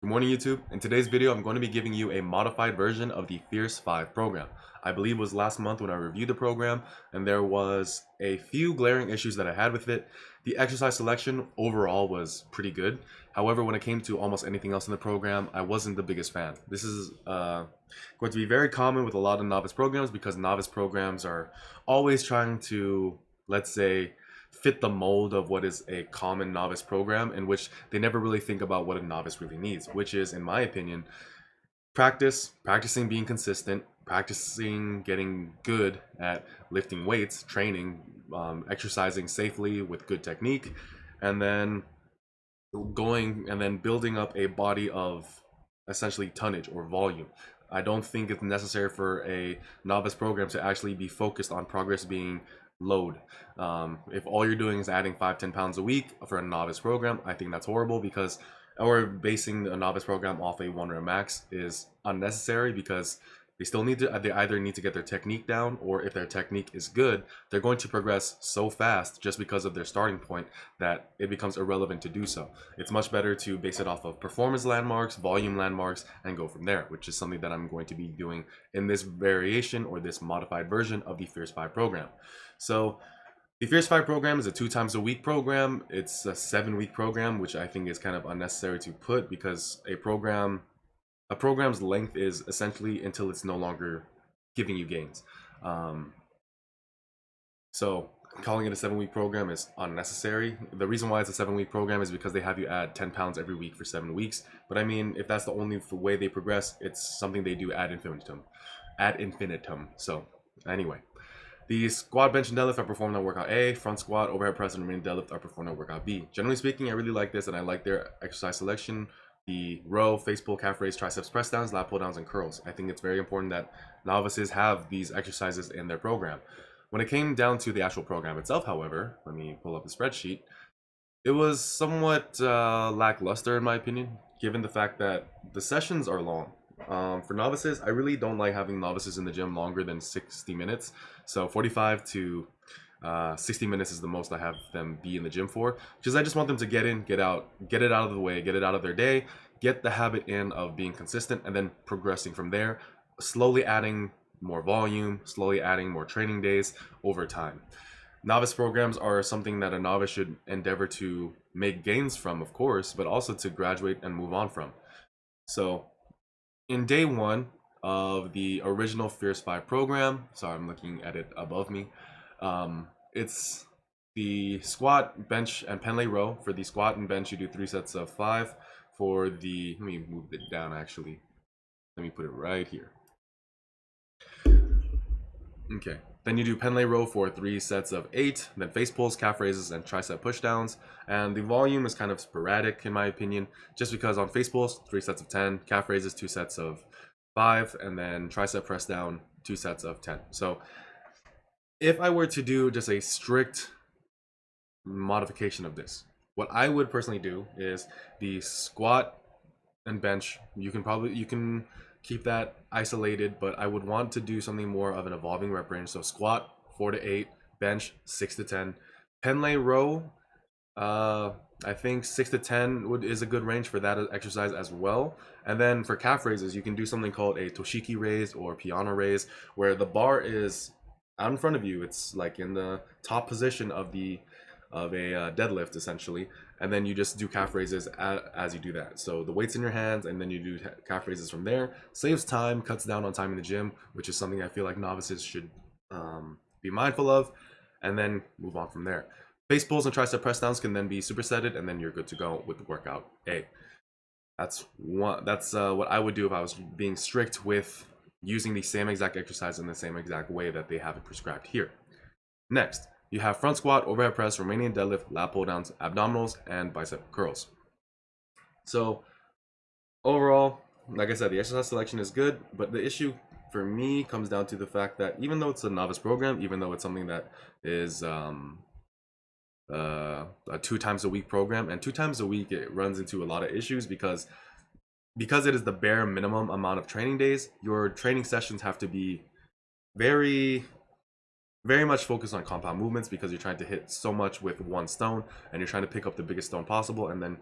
Good morning, YouTube. In today's video, I'm going to be giving you a modified version of the Fierce 5 program. I believe it was last month when I reviewed the program, and there was a few glaring issues that I had with it. The exercise selection overall was pretty good. However, when it came to almost anything else in the program, I wasn't the biggest fan. This is going to be very common with a lot of novice programs because novice programs are always trying to, let's say, fit the mold of what is a common novice program, in which they never really think about what a novice really needs, which is, in my opinion, practicing being consistent, practicing getting good at lifting weights, training, exercising safely with good technique, and then building up a body of essentially tonnage or volume. I don't think it's necessary for a novice program to actually be focused on progress being load. If all you're doing is adding 5-10 pounds a week for a novice program, I think that's horrible, because or basing a novice program off a 1 rep max is unnecessary, because they either need to get their technique down, or if their technique is good, they're going to progress so fast just because of their starting point that it becomes irrelevant to do so. It's much better to base it off of performance landmarks, volume landmarks, and go from there, which is something that I'm going to be doing in this variation or this modified version of the Fierce 5 program. So the Fierce 5 program is a 2 times a week program. It's a 7-week program, which I think is kind of unnecessary to put, because a program's length is essentially until it's no longer giving you gains. So calling it a 7-week program is unnecessary. The reason why it's a 7-week program is because they have you add 10 pounds every week for 7 weeks. But I mean, if that's the only way they progress, it's something they do ad infinitum. So anyway, the squat, bench, and deadlift are performed on workout A. Front squat, overhead press, and remaining deadlift are performed on workout B. Generally speaking, I really like this, and I like their exercise selection. The row, face pull, calf raise, triceps press downs, lat pull downs, and curls. I think it's very important that novices have these exercises in their program. When it came down to the actual program itself, however, let me pull up the spreadsheet. It was somewhat lackluster in my opinion, given the fact that the sessions are long. For novices, I really don't like having novices in the gym longer than 60 minutes. So 45 to 60 minutes is the most I have them be in the gym for, because I just want them to get in, get out, get it out of the way, get it out of their day, get the habit in of being consistent, and then progressing from there, slowly adding more volume, slowly adding more training days over time. Novice programs are something that a novice should endeavor to make gains from, of course, but also to graduate and move on from. So in day 1 of the original Fierce 5 program, sorry, I'm looking at it above me, it's the squat, bench, and pen lay row. For the squat and bench, you do 3 sets of 5. For the, let me move it down actually. Let me put it right here. Okay. Then you do pen lay row for 3 sets of 8. Then face pulls, calf raises, and tricep pushdowns. And the volume is kind of sporadic in my opinion, just because on face pulls, 3 sets of 10, calf raises, 2 sets of 5, and then tricep press down, 2 sets of 10. So if I were to do just a strict modification of this, what I would personally do is the squat and bench. You can keep that isolated, but I would want to do something more of an evolving rep range. So squat 4 to 8, bench 6 to 10, pen lay row. I think 6 to 10 is a good range for that exercise as well. And then for calf raises, you can do something called a toshiki raise or piano raise, where the bar is out in front of you. It's like in the top position of a deadlift essentially, and then you just do calf raises as you do that. So the weight's in your hands, and then you do calf raises from there. Saves time, cuts down on time in the gym, which is something I feel like novices should be mindful of, and then move on from there. Face pulls and tricep press downs can then be supersetted, and then you're good to go with the workout A. That's what I would do if I was being strict with using the same exact exercise in the same exact way that they have it prescribed here. Next, you have front squat, overhead press, Romanian deadlift, lat pull downs, abdominals, and bicep curls. So overall, like I said, the exercise selection is good, but the issue for me comes down to the fact that even though it's a novice program, even though it's something that is a 2 times a week program, and 2 times a week it runs into a lot of issues, because it is the bare minimum amount of training days. Your training sessions have to be very much focused on compound movements, because you're trying to hit so much with one stone, and you're trying to pick up the biggest stone possible, and then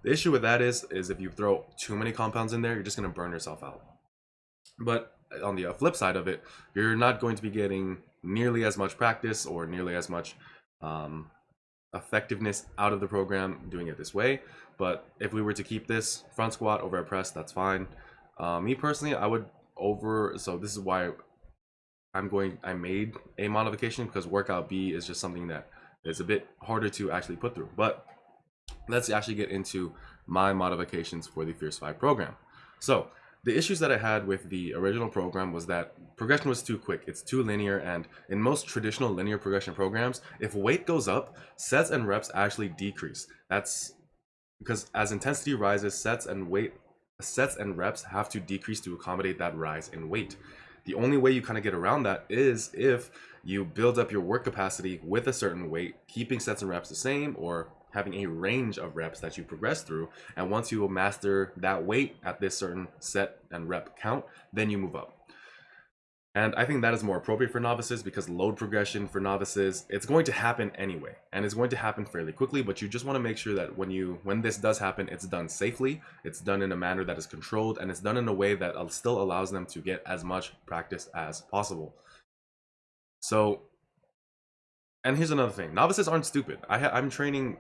The issue with that is if you throw too many compounds in there, you're just going to burn yourself out. But on the flip side of it, you're not going to be getting nearly as much practice or nearly as much effectiveness out of the program doing it this way. But if we were to keep this front squat overhead press, that's fine. Me personally, I would so this is why I made a modification, because workout B is just something that is a bit harder to actually put through. But let's actually get into my modifications for the Fierce 5 program. So the issues that I had with the original program was that progression was too quick. It's too linear, and in most traditional linear progression programs, if weight goes up, sets and reps actually decrease. That's because as intensity rises, sets and reps have to decrease to accommodate that rise in weight. The only way you kind of get around that is if you build up your work capacity with a certain weight, keeping sets and reps the same, or having a range of reps that you progress through. And once you master that weight at this certain set and rep count, then you move up. And I think that is more appropriate for novices, because load progression for novices, it's going to happen anyway, and it's going to happen fairly quickly. But you just want to make sure that when this does happen, it's done safely, it's done in a manner that is controlled, and it's done in a way that still allows them to get as much practice as possible. So, and here's another thing: novices aren't stupid. I'm training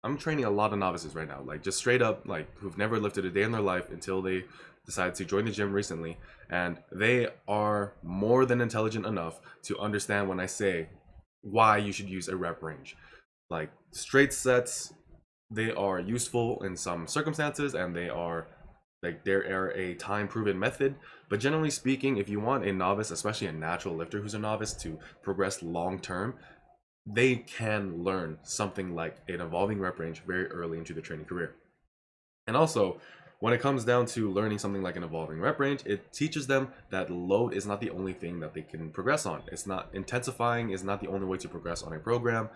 a lot of novices right now, like just straight up, like who've never lifted a day in their life until they decided to join the gym recently, and they are more than intelligent enough to understand when I say why you should use a rep range. Like straight sets, they are useful in some circumstances, and they're a time proven method. But generally speaking, if you want a novice, especially a natural lifter who's a novice, to progress long term, they can learn something like an evolving rep range very early into the training career. And also, when it comes down to learning something like an evolving rep range, it teaches them that load is not the only thing that they can progress on. It's not intensifying is not the only way to progress on a program.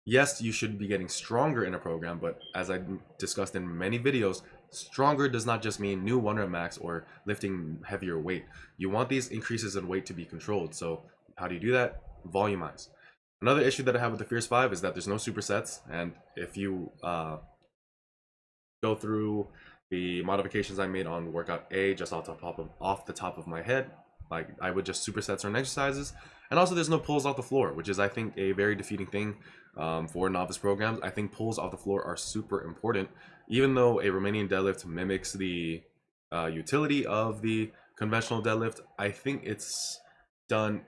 Yes, you should be getting stronger in a program, but as I discussed in many videos, stronger does not just mean new 1 rep max or lifting heavier weight. You want these increases in weight to be controlled. So how do you do that? Volumize. Another issue that I have with the Fierce 5 is that there's no supersets, and if you go through the modifications I made on workout A just off the top of my head, like I would just superset certain exercises. And also there's no pulls off the floor, which is I think a very defeating thing for novice programs. I think pulls off the floor are super important, even though a Romanian deadlift mimics the utility of the conventional deadlift. I think it's done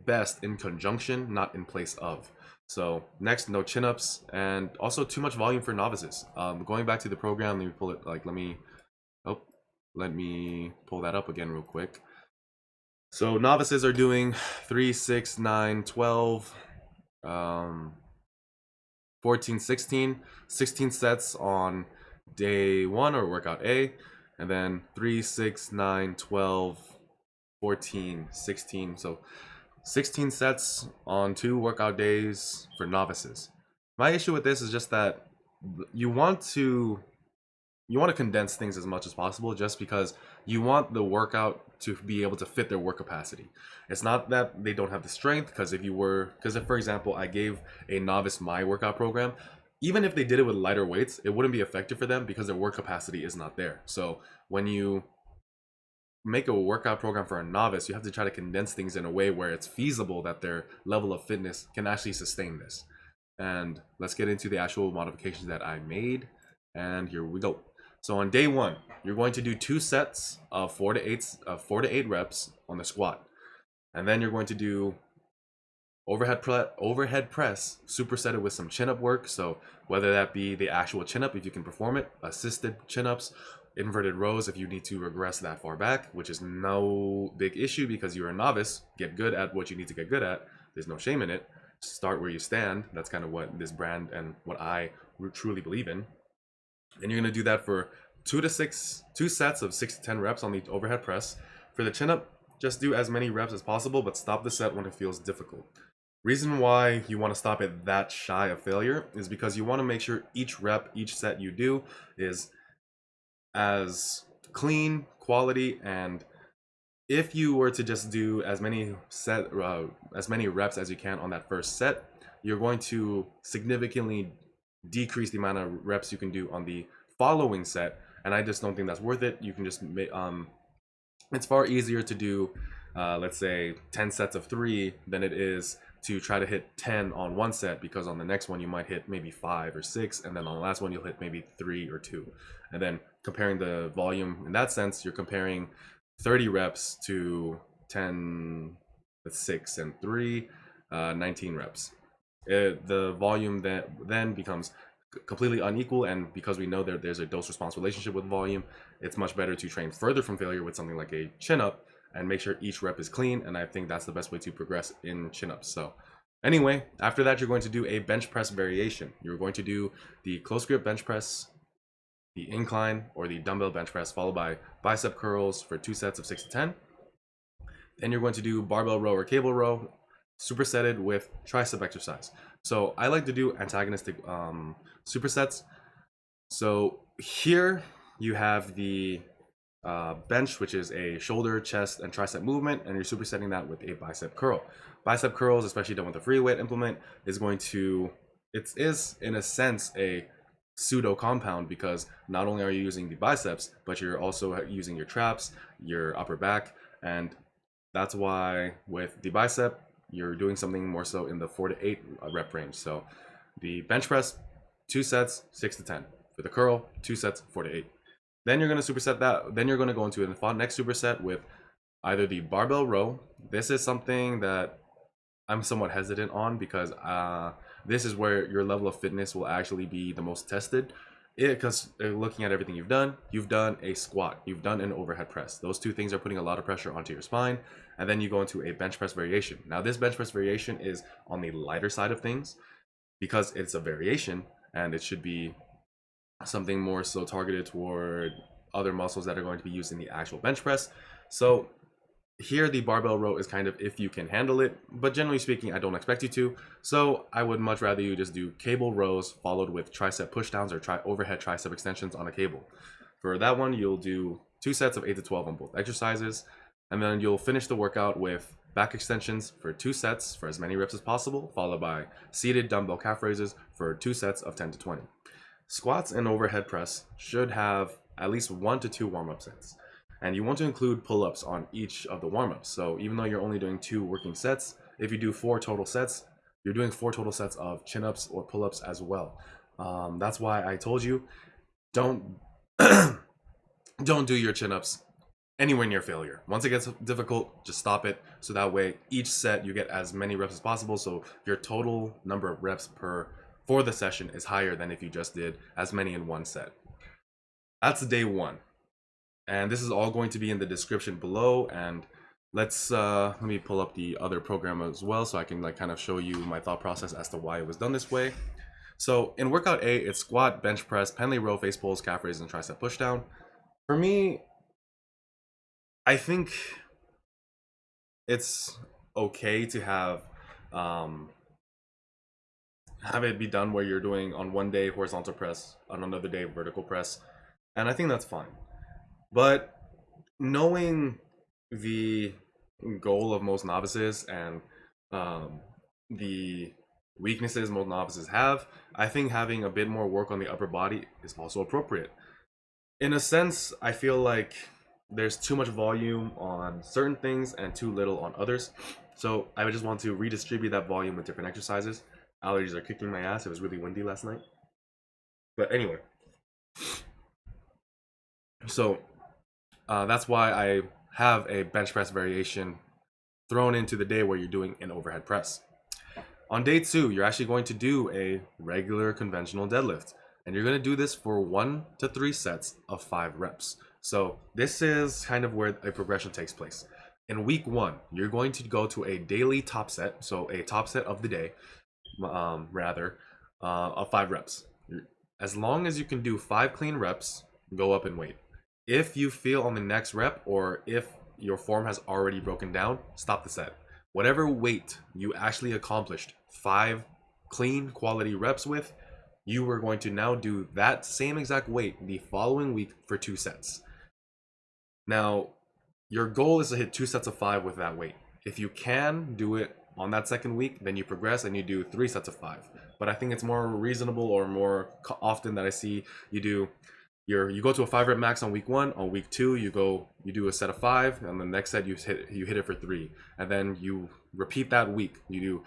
best in conjunction, not in place of. So next, no chin-ups, and also too much volume for novices. Going back to the program, let me pull it, like, let me pull that up again real quick. So novices are doing 3, 6, 9, 12, 14, 16 sets on day 1 or workout A, and then 3, 6, 9, 12, 14, 16. So 16 sets on 2 workout days for novices. My issue with this is just that you want to condense things as much as possible, just because you want the workout to be able to fit their work capacity. It's not that they don't have the strength, because if, for example, I gave a novice my workout program, even if they did it with lighter weights, it wouldn't be effective for them because their work capacity is not there. So when you make a workout program for a novice, you have to try to condense things in a way where it's feasible that their level of fitness can actually sustain this. And let's get into the actual modifications that I made, and here we go. So on day 1, you're going to do 2 sets of 4 to 8 reps on the squat, and then you're going to do overhead press supersetted with some chin-up work. So whether that be the actual chin-up if you can perform it, assisted chin-ups, inverted rows if you need to regress that far back, which is no big issue because you're a novice. Get good at what you need to get good at. There's no shame in it. Start where you stand. That's kind of what this brand and what I truly believe in. And you're going to do that for 2 sets of 6 to 10 reps on the overhead press. For the chin-up, just do as many reps as possible, but stop the set when it feels difficult. Reason why you want to stop it that shy of failure is because you want to make sure each rep, each set you do is as clean, quality, and if you were to just do as many reps as you can on that first set, you're going to significantly decrease the amount of reps you can do on the following set, and I just don't think that's worth it. You can just it's far easier to do let's say 10 sets of 3 than it is to try to hit 10 on one set, because on the next one you might hit maybe 5 or 6, and then on the last one you'll hit maybe 3 or 2. And then comparing the volume in that sense, you're comparing 30 reps to 10, 6 and 3, 19 reps. The volume then becomes completely unequal, and because we know that there's a dose response relationship with volume, it's much better to train further from failure with something like a chin up and make sure each rep is clean, and I think that's the best way to progress in chin ups. So anyway, after that you're going to do a bench press variation. You're going to do the close grip bench press, the incline or the dumbbell bench press, followed by bicep curls for 2 sets of 6 to 10. Then you're going to do barbell row or cable row supersetted with tricep exercise. So I like to do antagonistic supersets. So here you have the bench, which is a shoulder, chest, and tricep movement, and you're supersetting that with a bicep curl. Bicep curls, especially done with a free weight implement, is going to, it is in a sense a pseudo compound, because not only are you using the biceps, but you're also using your traps, your upper back, and that's why with the bicep, you're doing something more so in the 4 to 8 rep range. So the bench press, 2 sets, 6 to 10. For the curl, 2 sets, 4 to 8. Then you're going to superset that. Then you're going to go into the next superset with either the barbell row. This is something that I'm somewhat hesitant on, because this is where your level of fitness will actually be the most tested. Because looking at everything you've done a squat, you've done an overhead press. Those two things are putting a lot of pressure onto your spine. And then you go into a bench press variation. Now this bench press variation is on the lighter side of things, because it's a variation and it should be something more so targeted toward other muscles that are going to be used in the actual bench press. So here the barbell row is kind of if you can handle it, but generally speaking I don't expect you to. So I would much rather you just do cable rows followed with tricep pushdowns or overhead tricep extensions on a cable. For that one you'll do 2 sets of 8 to 12 on both exercises, and then you'll finish the workout with back extensions for 2 sets for as many reps as possible, followed by seated dumbbell calf raises for 2 sets of 10 to 20. Squats and overhead press should have at least 1 to 2 warm-up sets. And you want to include pull-ups on each of the warm-ups. So even though you're only doing 2 working sets, if you do 4 total sets, you're doing 4 total sets of chin-ups or pull-ups as well. That's why I told you, don't don't do your chin-ups anywhere near failure. Once it gets difficult, just stop it. So that way each set you get as many reps as possible, so your total number of reps for the session is higher than if you just did as many in one set. That's day 1. And this is all going to be in the description below. And let me pull up the other program as well, so I can kind of show you my thought process as to why it was done this way. So in workout A, it's squat, bench press, Pendlay row, face pulls, calf raises, and tricep pushdown. For me, I think it's okay to have it be done where you're doing on one day horizontal press, on another day vertical press, and I think that's fine. But knowing the goal of most novices and the weaknesses most novices have, I think having a bit more work on the upper body is also appropriate. In a sense, I feel like there's too much volume on certain things and too little on others. So I would just want to redistribute that volume with different exercises. Allergies are kicking my ass. It was really windy last night. But anyway. So that's why I have a bench press variation thrown into the day where you're doing an overhead press. On day 2, you're actually going to do a regular conventional deadlift. And you're going to do this for 1 to 3 sets of 5 reps. So this is kind of where a progression takes place. In week 1, you're going to go to a daily top set. So a top set of the day, of 5 reps. As long as you can do 5 clean reps, go up in weight. If you feel on the next rep, or if your form has already broken down, stop the set. Whatever weight you actually accomplished 5 clean quality reps with, you are going to now do that same exact weight the following week for 2 sets. Now, your goal is to hit 2 sets of 5 with that weight. If you can do it on that second week, then you progress and you do 3 sets of 5. But I think it's more reasonable, or more often that I see you do you go to a 5 rep max on week 1. On week 2, you do a set of 5, and the next set you hit it for 3, and then you repeat that week. You do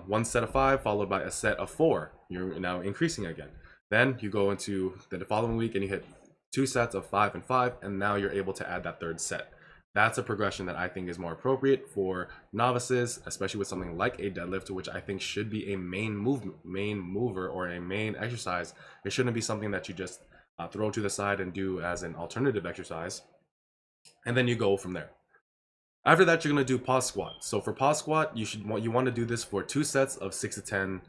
one set of 5 followed by a set of 4. You're now increasing again. Then you go into the following week and you hit 2 sets of 5 and 5, and now you're able to add that 3rd set. That's a progression that I think is more appropriate for novices, especially with something like a deadlift, which I think should be a main mover or a main exercise. It shouldn't be something that you just throw to the side and do as an alternative exercise, and then you go from there. After that, you're gonna do pause squat. So for pause squat, you want to do this for 2 sets of 6 to 10,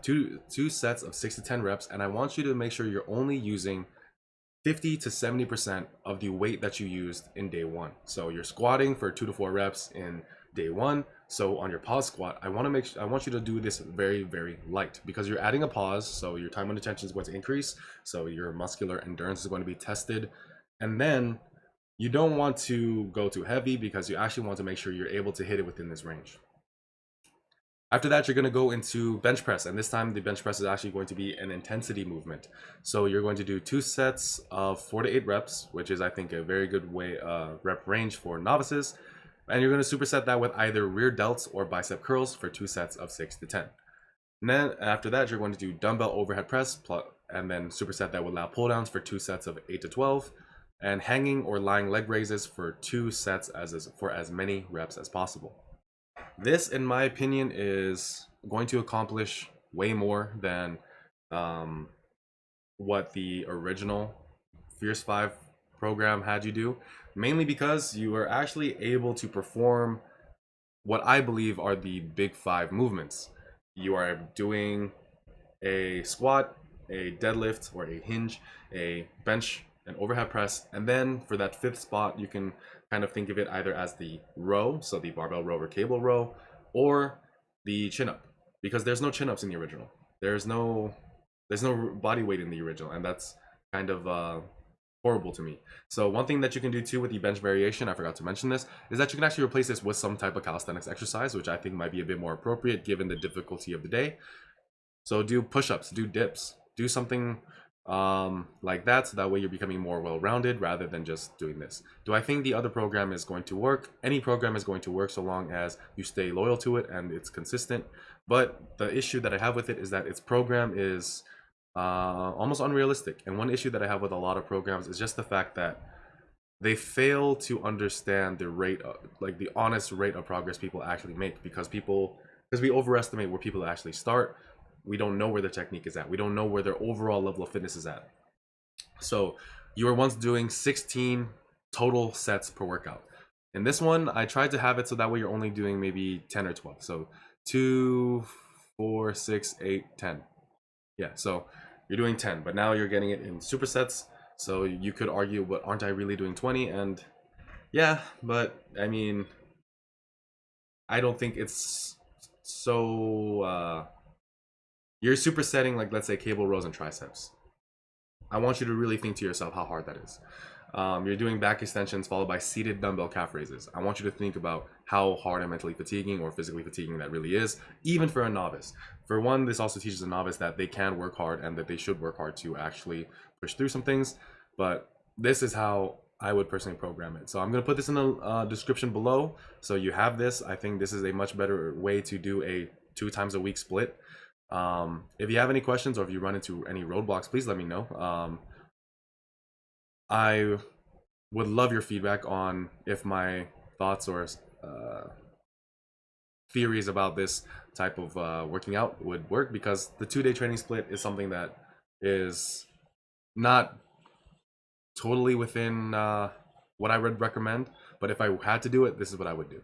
two sets of 6 to 10 reps, and I want you to make sure you're only using 50 to 70% of the weight that you used in day 1. So you're squatting for 2 to 4 reps in day 1. So on your pause squat, I want you to do this very, very light, because you're adding a pause. So your time under tension is going to increase. So your muscular endurance is going to be tested. And then you don't want to go too heavy, because you actually want to make sure you're able to hit it within this range. After that, you're going to go into bench press, and this time the bench press is actually going to be an intensity movement. So you're going to do 2 sets of 4 to 8 reps, which is, I think, a very good rep range for novices. And you're going to superset that with either rear delts or bicep curls for 2 sets of 6 to 10. And then after that, you're going to do dumbbell overhead press, and then superset that with lat pull downs for 2 sets of 8 to 12, and hanging or lying leg raises for 2 sets for as many reps as possible. This, in my opinion, is going to accomplish way more than what the original Fierce 5 program had you do, mainly because you are actually able to perform what I believe are the big 5 movements. You are doing a squat, a deadlift or a hinge, a bench, an overhead press, and then for that 5th spot, you can kind of think of it either as the row, so the barbell row or cable row, or the chin up, because there's no chin ups in the original. There's no body weight in the original, and that's kind of horrible to me. So one thing that you can do too with the bench variation, I forgot to mention this, is that you can actually replace this with some type of calisthenics exercise, which I think might be a bit more appropriate given the difficulty of the day. So do push-ups, do dips, do something like that, so that way you're becoming more well-rounded rather than just doing this. Do I think the other program is going to work? Any program is going to work so long as you stay loyal to it and it's consistent. But the issue that I have with it is that its program is almost unrealistic. And one issue that I have with a lot of programs is just the fact that they fail to understand the rate of, like, the honest rate of progress people actually make, because we overestimate where people actually start. We don't know where their technique is at. We don't know where their overall level of fitness is at. So you were once doing 16 total sets per workout. In this one, I tried to have it so that way you're only doing maybe 10 or 12. So 2, 4, 6, 8, 10. Yeah, so you're doing 10, but now you're getting it in supersets. So you could argue, but aren't I really doing 20? And yeah, but I mean, I don't think it's so... You're supersetting, like, let's say, cable rows and triceps. I want you to really think to yourself how hard that is. You're doing back extensions followed by seated dumbbell calf raises. I want you to think about how hard and mentally fatiguing or physically fatiguing that really is, even for a novice. For one, this also teaches a novice that they can work hard and that they should work hard to actually push through some things. But this is how I would personally program it. So I'm going to put this in the description below. So you have this. I think this is a much better way to do a 2 times a week split. If you have any questions or if you run into any roadblocks, please let me know. I would love your feedback on if my thoughts or theories about this type of working out would work, because the 2-day training split is something that is not totally within what I would recommend, but if I had to do it, this is what I would do.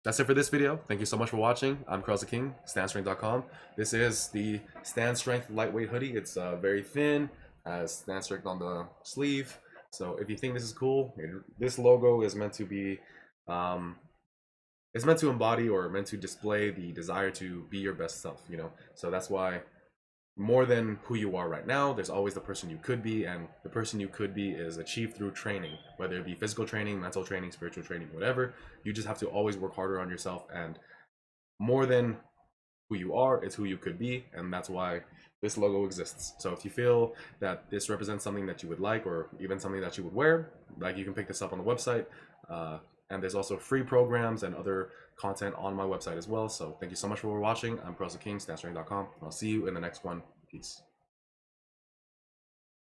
That's it for this video. Thank you so much for watching. I'm Carlos the King, standstrength.com. This is the Stand Strength lightweight hoodie. It's very thin, has Stand Strength on the sleeve. So if you think this is cool, this logo is meant to be, it's meant to embody or meant to display the desire to be your best self, you know? So that's why, more than who you are right now, there's always the person you could be, and the person you could be is achieved through training, whether it be physical training, mental training, spiritual training, whatever. You just have to always work harder on yourself, and more than who you are, it's who you could be, and that's why this logo exists. So if you feel that this represents something that you would like, or even something that you would wear, like, you can pick this up on the website. And there's also free programs and other content on my website as well. So thank you so much for watching. I'm ProSaking, StanceTraining.com. I'll see you in the next one. Peace.